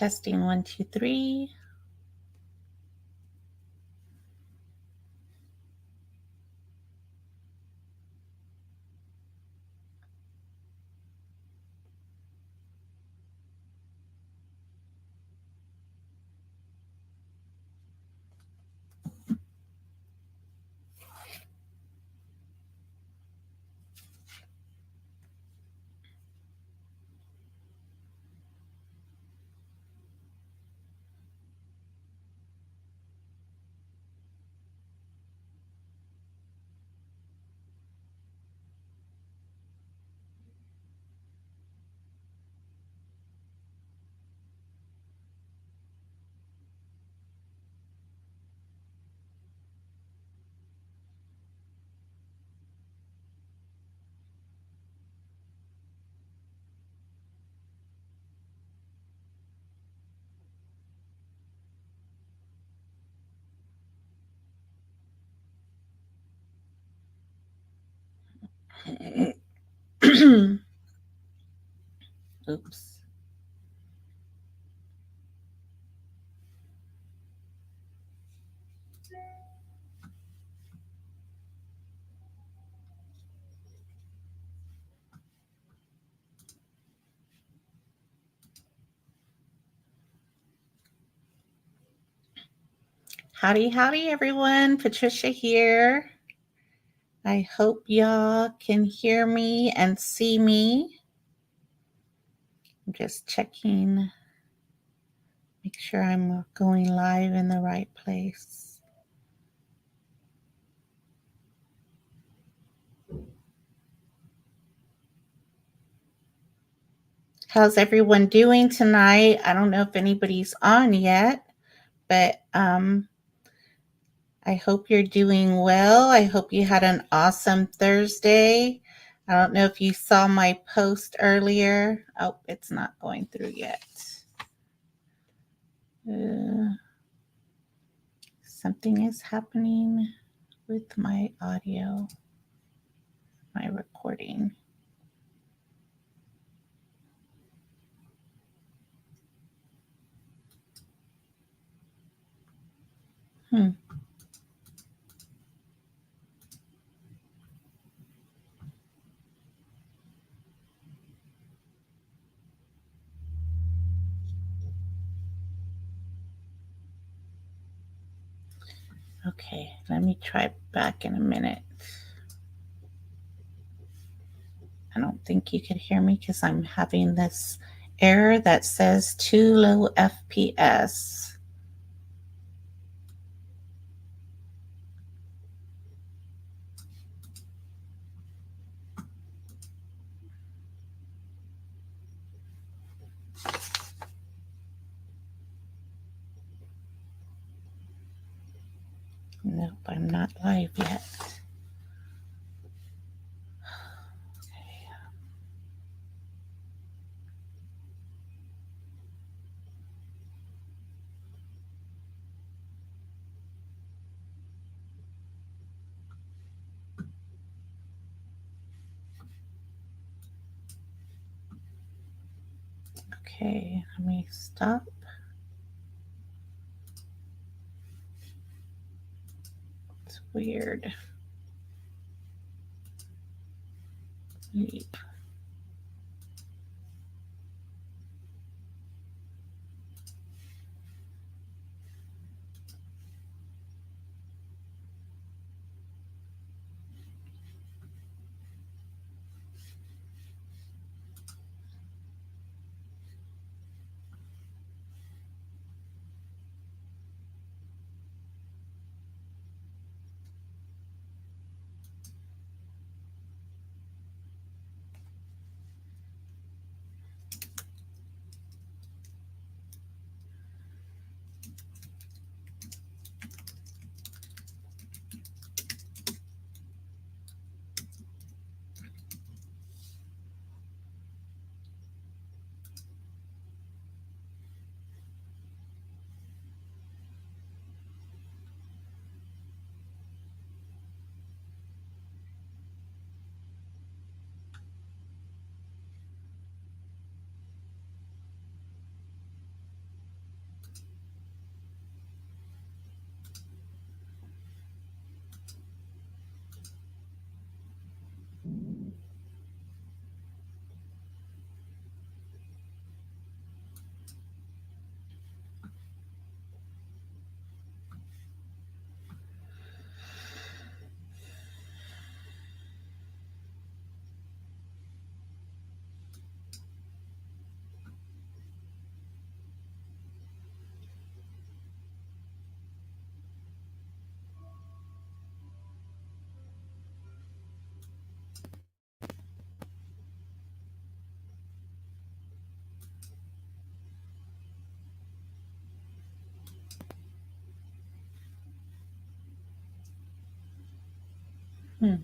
Testing 1, 2, 3. Oops. Howdy, howdy, everyone. Patricia here. I hope y'all can hear me and see me. I'm just checking, make sure I'm going live in the right place. How's everyone doing tonight? I don't know if anybody's on yet, but I hope you're doing well. I hope you had an awesome Thursday. I don't know if you saw my post earlier. Oh, it's not going through yet. Something is happening with my audio, my recording. Okay, let me try back in a minute. I don't think you could hear me because I'm having this error that says too low FPS. Nope, I'm not live yet. Okay, let me stop. It's weird. Leave. Oh,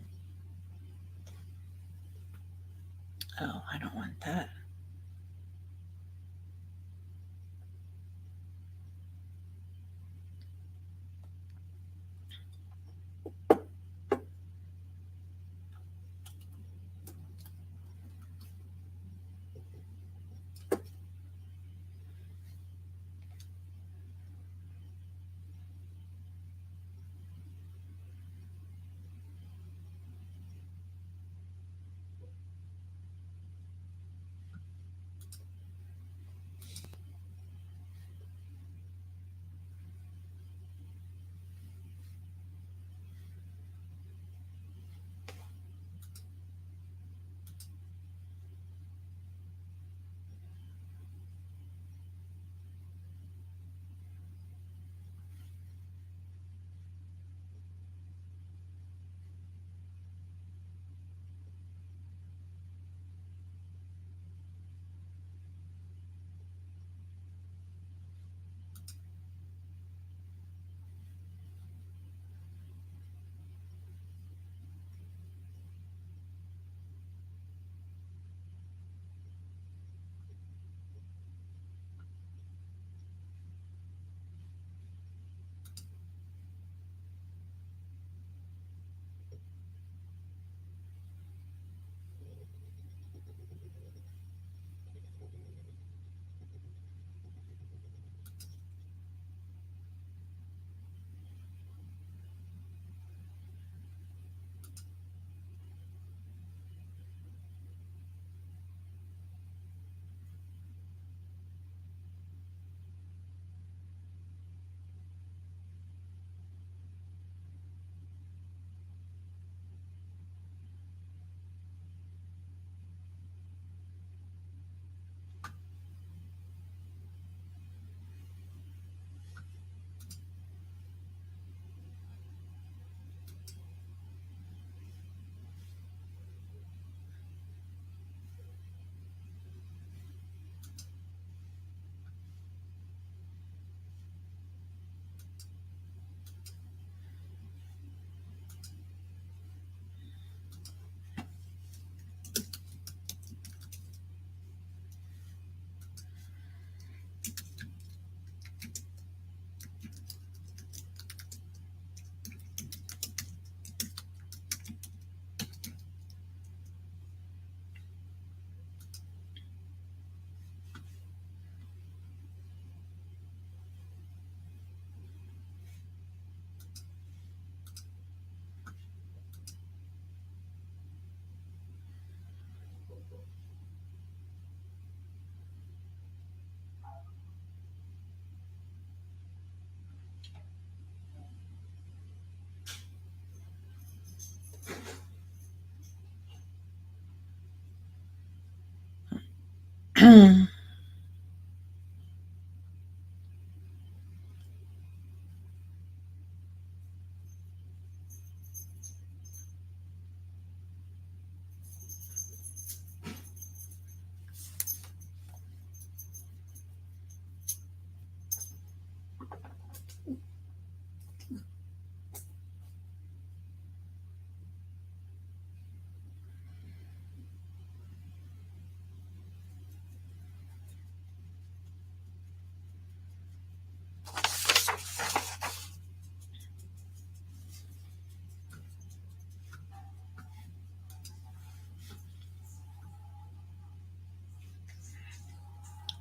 I don't want that.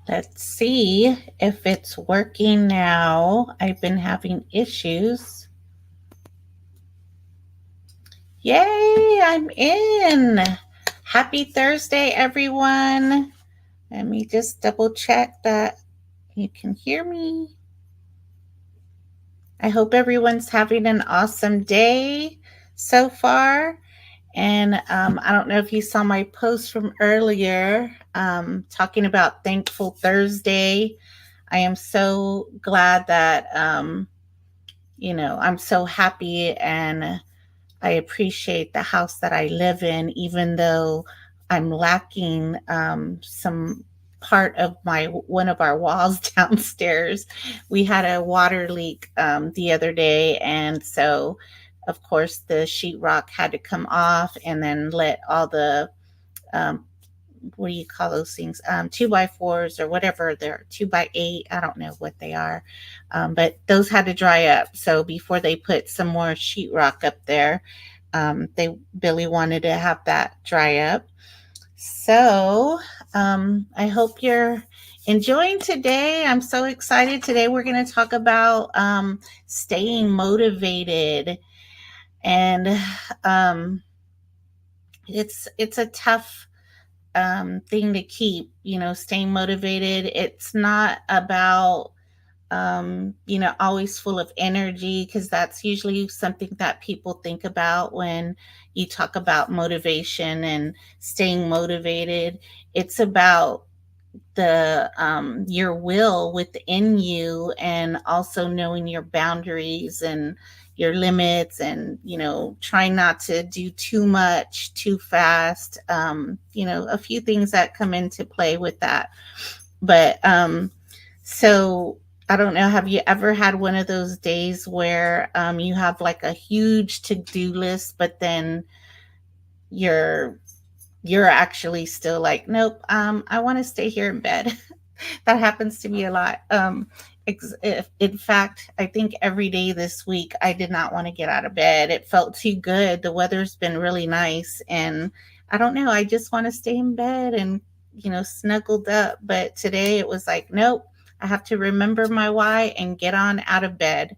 Let's see if it's working now. I've been having issues. Yay, I'm in. Happy Thursday, everyone. Let me just double check that you can hear me. I hope everyone's having an awesome day so far. And I don't know if you saw my post from earlier talking about Thankful Thursday. I am so glad that, I'm so happy and I appreciate the house that I live in, even though I'm lacking some part of my one of our walls downstairs. We had a water leak the other day, and so of course, the sheetrock had to come off and then let all the, um, what do you call those things? 2x4s or whatever they're 2x8. I don't know what they are. But those had to dry up. So before they put some more sheetrock up there, Billy wanted to have that dry up. So I hope you're enjoying today. I'm so excited. Today we're going to talk about staying motivated, and um, it's a tough thing to keep. Staying motivated. It's not about always full of energy, because that's usually something that people think about when you talk about motivation and staying motivated. It's about the your will within you, and also knowing your boundaries and your limits, and trying not to do too much too fast. A few things that come into play with that. But so I don't know, have you ever had one of those days where you have like a huge to-do list, but then you're you're actually still like, nope, I want to stay here in bed. That happens to me a lot. If, in fact, I think every day this week I did not want to get out of bed. It felt too good. The weather's been really nice, and I don't know, I just want to stay in bed and snuggled up. But today it was like, nope, I have to remember my why and get on out of bed.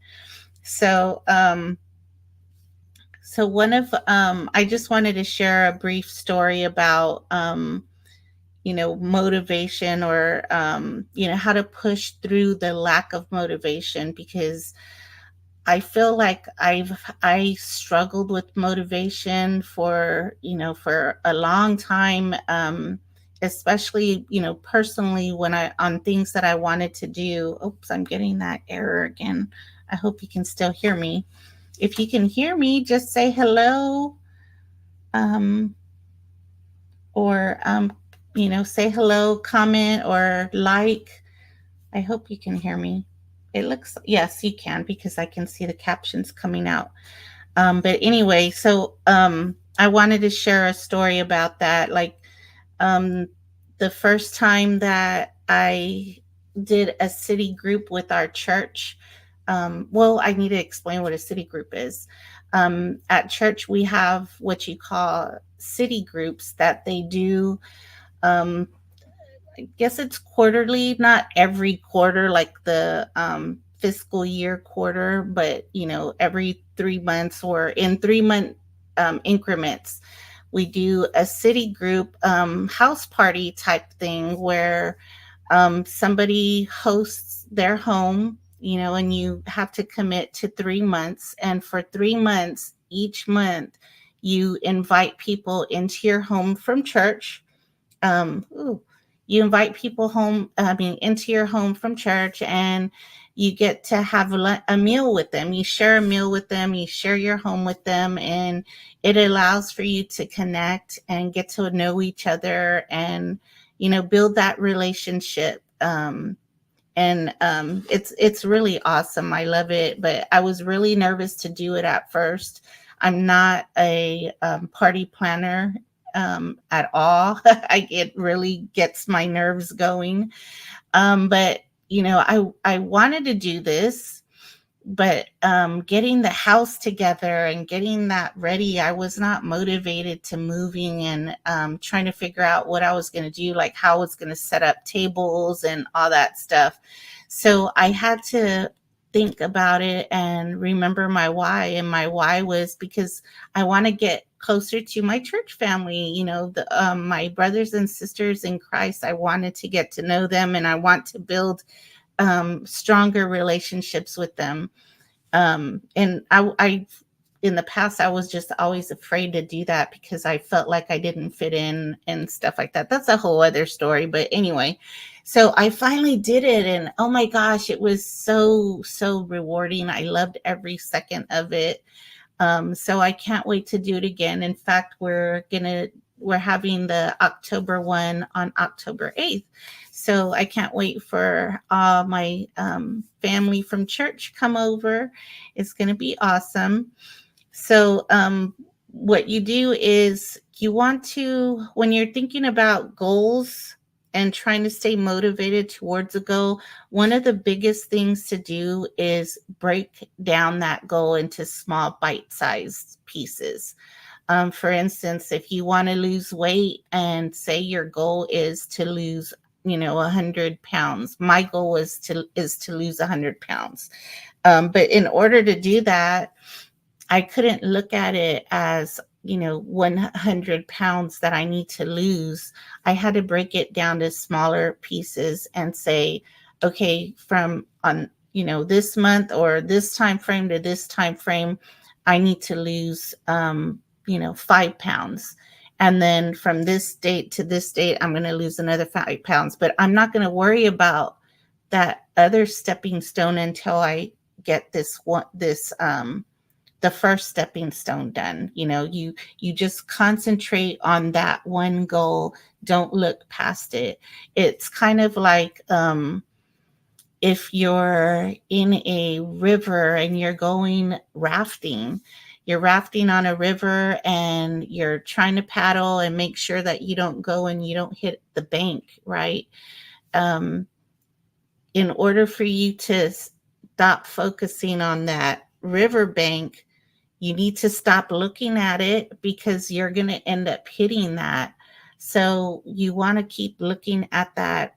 So one of I just wanted to share a brief story about motivation, or how to push through the lack of motivation, because I feel like I struggled with motivation for for a long time, especially personally, when I on things that I wanted to do. Oops, I'm getting that error again. I hope you can still hear me. If you can hear me, just say hello, um, or say hello, comment, or like. I hope you can hear me. It looks, yes, you can, because I can see the captions coming out. But anyway, so I wanted to share a story about that. Like, um, the first time that I did a city group with our church. Well, I need to explain what a city group is. At church, we have what you call city groups that they do. Um, I guess it's quarterly, not every quarter, like the fiscal year quarter, but every 3 months, or in 3 month increments. We do a city group house party type thing, where somebody hosts their home, and you have to commit to 3 months. And for 3 months, each month, you invite people into your home from church. Ooh, you invite people home, I mean, into your home from church, and you get to have a meal with them. You share a meal with them, you share your home with them, and it allows for you to connect and get to know each other, and build that relationship. And it's really awesome. I love it, but I was really nervous to do it at first. I'm not a party planner at all. It really gets my nerves going. But I wanted to do this, but getting the house together and getting that ready, I was not motivated to moving, and trying to figure out what I was going to do, like how I was going to set up tables and all that stuff. So I had to think about it and remember my why. And my why was because I want to get closer to my church family, my brothers and sisters in Christ. I wanted to get to know them, and I want to build stronger relationships with them. And I, in the past, I was just always afraid to do that, because I felt like I didn't fit in and stuff like that. That's a whole other story. But anyway, so I finally did it, and oh my gosh, it was so, so rewarding. I loved every second of it. So I can't wait to do it again. In fact, we're having the October one on October 8th. So I can't wait for my family from church come over. It's going to be awesome. So, what you do is you want to, when you're thinking about goals and trying to stay motivated towards a goal, one of the biggest things to do is break down that goal into small bite sized pieces. For instance, if you want to lose weight and say your goal is to lose, 100 pounds, my goal is to lose 100 pounds. But in order to do that, I couldn't look at it as, 100 pounds that I need to lose. I had to break it down to smaller pieces and say, okay, from on, this month or this time frame to this time frame, I need to lose, 5 pounds. And then from this date to this date, I'm going to lose another 5 pounds. But I'm not going to worry about that other stepping stone until I get the first stepping stone done. You just concentrate on that one goal. Don't look past it. It's kind of like, if you're in a river and you're going rafting. You're rafting on a river and you're trying to paddle and make sure that you don't go and you don't hit the bank, right? um, in order for you to stop focusing on that riverbank, you need to stop looking at it because you're going to end up hitting that. So you want to keep looking at that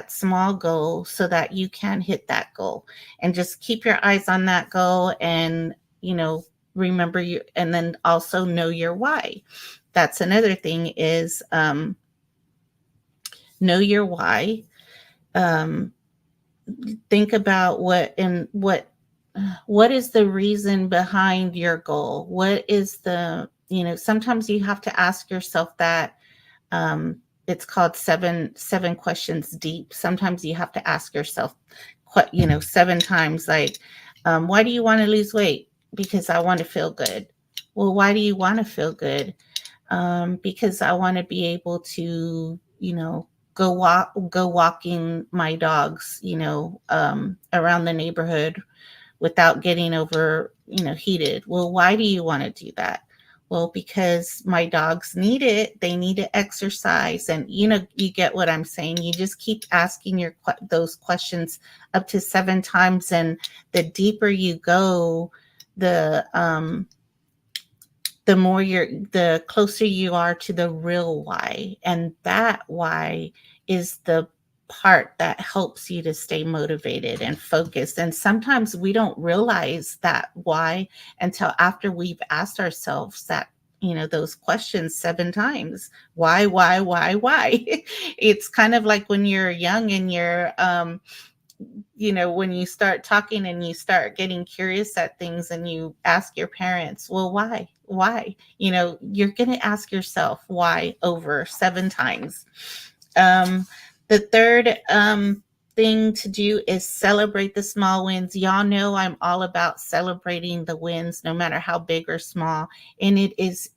small goal so that you can hit that goal, and just keep your eyes on that goal. And remember you, and then also know your why. That's another thing is, know your why. um, think about what is the reason behind your goal. What is the, sometimes you have to ask yourself that. It's called seven questions deep. Sometimes you have to ask yourself, 7 times, like, why do you want to lose weight? Because I want to feel good. Well, why do you want to feel good? Because I want to be able to, go walking my dogs, around the neighborhood without getting heated. Well, why do you want to do that? Well, because my dogs need it. They need to exercise. And, you get what I'm saying. You just keep asking those questions up to 7 times. And the deeper you go, the, the closer you are to the real why. And that why is the part that helps you to stay motivated and focused. And sometimes we don't realize that why until after we've asked ourselves those questions 7 times. Why? It's kind of like when you're young and you're, when you start talking and you start getting curious at things and you ask your parents, well, why, you're going to ask yourself why over 7 times. The third thing to do is celebrate the small wins. Y'all know I'm all about celebrating the wins, no matter how big or small. And it is,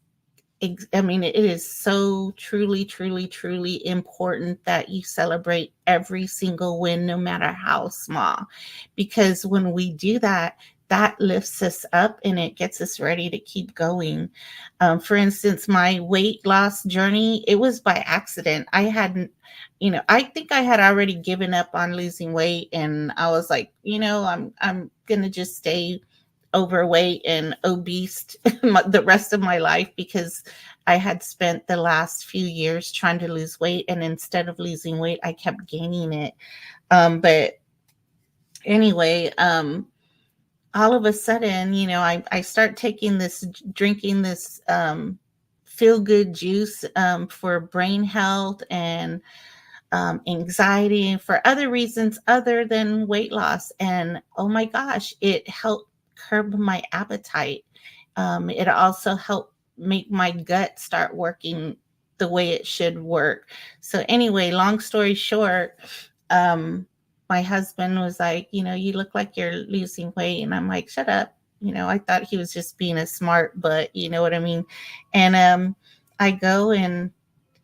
it is so truly, truly, truly important that you celebrate every single win, no matter how small. Because when we do that, that lifts us up and it gets us ready to keep going. For instance, my weight loss journey, it was by accident. I hadn't, I think I had already given up on losing weight, and I was like, I'm gonna just stay overweight and obese the rest of my life, because I had spent the last few years trying to lose weight, and instead of losing weight, I kept gaining it. But anyway, all of a sudden, I start drinking this feel good juice for brain health and anxiety and for other reasons other than weight loss. And oh my gosh, it helped curb my appetite. It also helped make my gut start working the way it should work. So anyway, long story short, um, my husband was like, you look like you're losing weight. And I'm like, shut up. I thought he was just being a smart, but you know what I mean? And I go and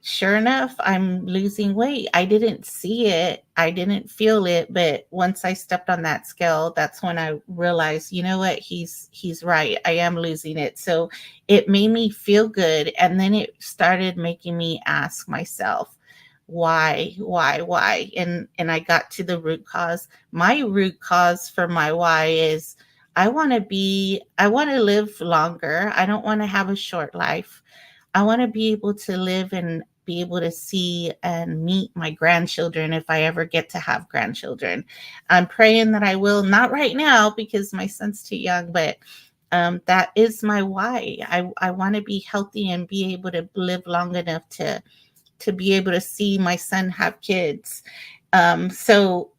sure enough, I'm losing weight. I didn't see it, I didn't feel it, but once I stepped on that scale, that's when I realized, you know what, he's right. I am losing it. So it made me feel good, and then it started making me ask myself, why? And I got to the root cause. My root cause for my why is I want to live longer. I don't want to have a short life. I want to be able to live and be able to see and meet my grandchildren if I ever get to have grandchildren. I'm praying that I will, not right now because my son's too young, but that is my why. I want to be healthy and be able to live long enough to be able to see my son have kids. So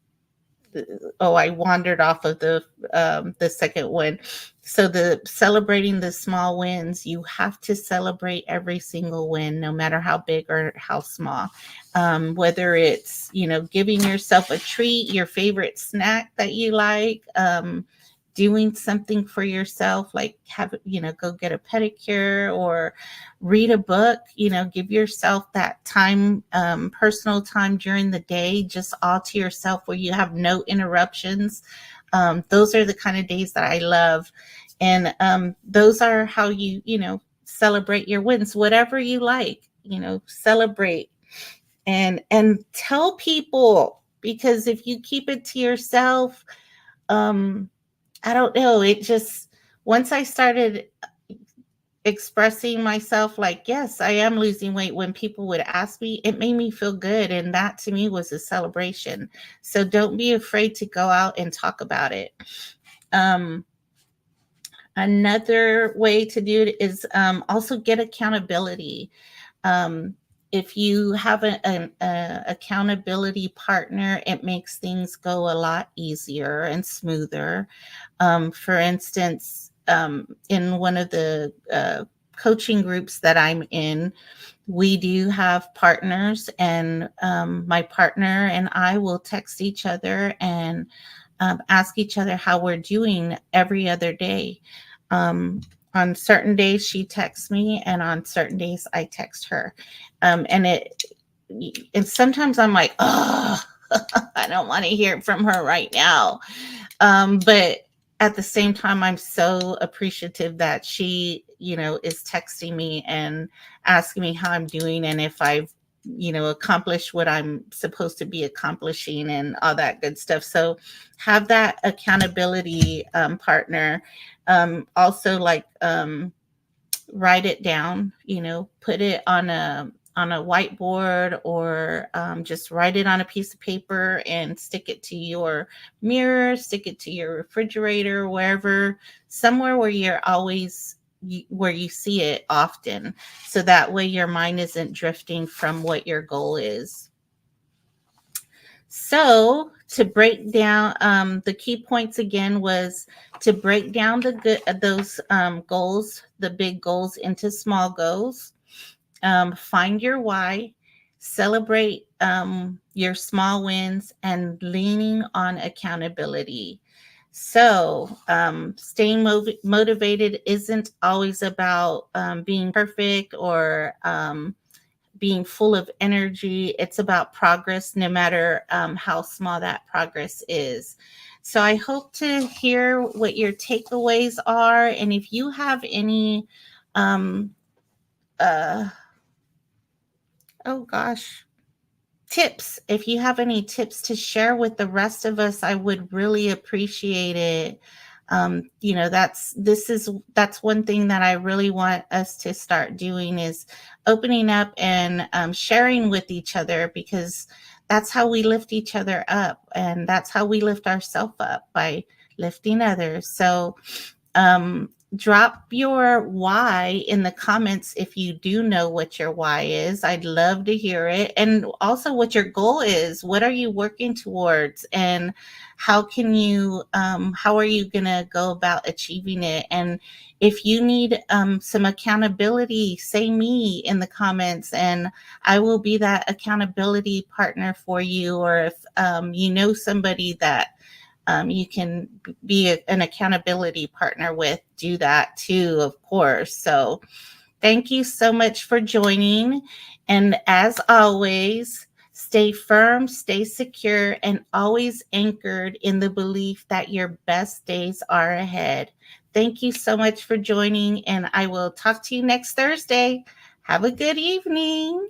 oh, I wandered off of the second one. So the celebrating the small wins, you have to celebrate every single win, no matter how big or how small. Whether it's, you know, giving yourself a treat, your favorite snack that you like, doing something for yourself, like have, you know, go get a pedicure or read a book, you know, give yourself that time, personal time during the day, just all to yourself where you have no interruptions. Those are the kind of days that I love. And those are how you know, celebrate your wins, whatever you like, you know, celebrate and tell people, because if you keep it to yourself, um, I don't know, it just, once I started expressing myself like, yes, I am losing weight, when people would ask me, it made me feel good. And that to me was a celebration. So don't be afraid to go out and talk about it. Um, Another way to do it is also get accountability. Um, if you have an accountability partner, it makes things go a lot easier and smoother. For instance, in one of the coaching groups that I'm in, we do have partners, and my partner and I will text each other and ask each other how we're doing every other day. Um, on certain days, she texts me, and on certain days, I text her. And and sometimes I'm like, oh, I don't want to hear from her right now. But at the same time, I'm so appreciative that she, you know, is texting me and asking me how I'm doing and if I've, you know, accomplished what I'm supposed to be accomplishing and all that good stuff. So have that accountability partner. Also, like, write it down, you know, put it on a whiteboard, or just write it on a piece of paper and stick it to your mirror, stick it to your refrigerator, wherever, somewhere where you're always, where you see it often, so that way your mind isn't drifting from what your goal is. So to break down, the key points again was to break down the good, those goals, the big goals, into small goals. Find your why, celebrate your small wins, and leaning on accountability. So, staying motivated isn't always about being perfect or being full of energy. It's about progress, no matter how small that progress is. So I hope to hear what your takeaways are. And if you have any, um, uh, oh gosh, tips, if you have any tips to share with the rest of us, I would really appreciate it. You know, that's one thing that I really want us to start doing, is opening up and sharing with each other, because that's how we lift each other up, and that's how we lift ourselves up, by lifting others. So drop your why in the comments if you do know what your why is. I'd love to hear it. And also what your goal is. What are you working towards? And how are you going to go about achieving it? And if you need some accountability, say me in the comments, and I will be that accountability partner for you. Or if you know somebody that you can be an accountability partner with, do that too, of course. So Thank you so much for joining. And as always, stay firm, stay secure, and always anchored in the belief that your best days are ahead. Thank you so much for joining, and I will talk to you next Thursday. Have a good evening.